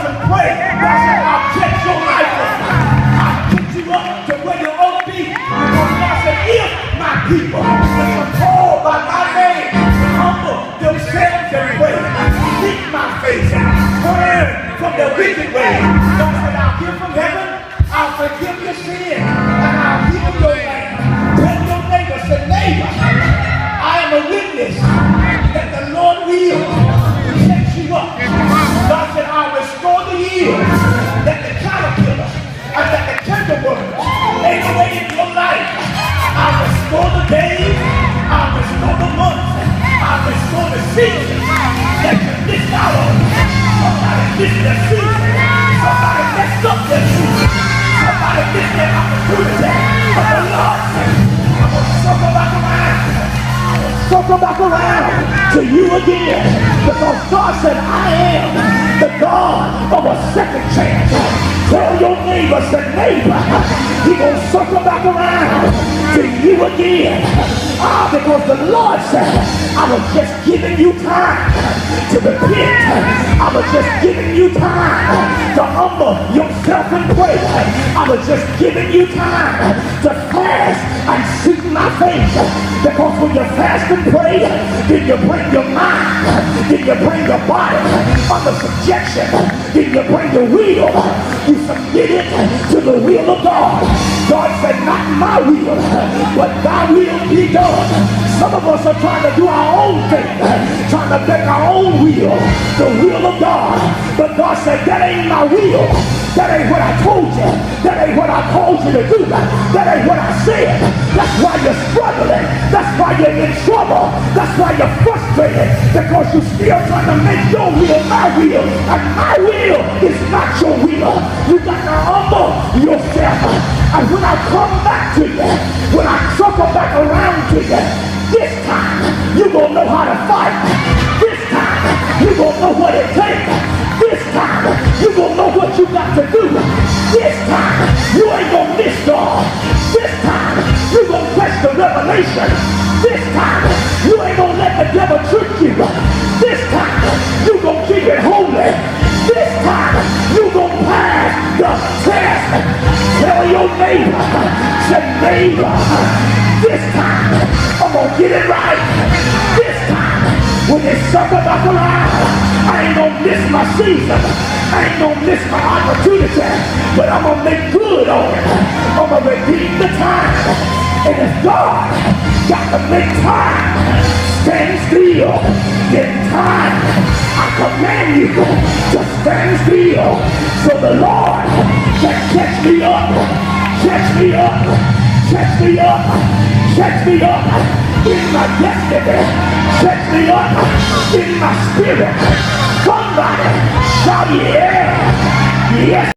and pray. God said, I'll catch your life up. I'll get you up to where you ought to be. Because God said, if my people, which are called by my name, humble themselves and pray, seek my face, turn from their wicked ways. God said, I'll hear from heaven, I'll forgive your sin, and I'll heal your land. Tell your neighbor, say, neighbor, I am a witness that the Lord will catch you up. God said, I'll restore the years that the caterpillar and that the cankerworm ate away in your life. I'll restore the days, I'll restore the months, I'll restore the seasons that you missed out on. Somebody missed their season. Somebody messed up their season. Somebody missed their opportunity. But the Lord said, I'm going to circle back around. Circle back around to you again. Because God said, I am the God of a second chance. Tell your neighbor, say, neighbor, He gonna circle back around to you again. Because the Lord said, I was just giving you time to repent. I was just giving you time to humble yourself and pray. I was just giving you time to fast and seek my face. Because when you fast and pray, then you bring your mind, then you bring your body under subjection, then you bring your will, you submit it to the will of God. God said, not my will, but thy will be done. Some of us are trying to do our own thing, trying to make our own will, the will of God. But God said, that ain't my will. That ain't what I told you. That ain't what I called you to do. That ain't what I said. That's why you're struggling. That's why you're in trouble. That's why you're frustrated. Because you're still trying to make your will my will. And my will is not your will. You got to humble yourself. And when I come back to you, when I circle back around to you, this time you're going to know how to fight. This time you're going to know what it takes. This time, you're going to know what you got to do. This time, you ain't going to miss God. This time, you're going to catch the revelation. This time, you ain't going to let the devil trick you. This time, you're going to keep it holy. This time, you're going to pass the test. Tell your neighbor, say, neighbor, this time, I'm going to get it right. This time, when they circle back around, I ain't gonna miss my season. I ain't gonna miss my opportunity. But I'm gonna make good on it. I'm gonna redeem the time. And if God got to make time stand still, then time, I command you to stand still. So the Lord can catch me up. Catch me up. Catch me up. Catch me up in my destiny. Catch me up in my spirit. Somebody shout, yeah, yes.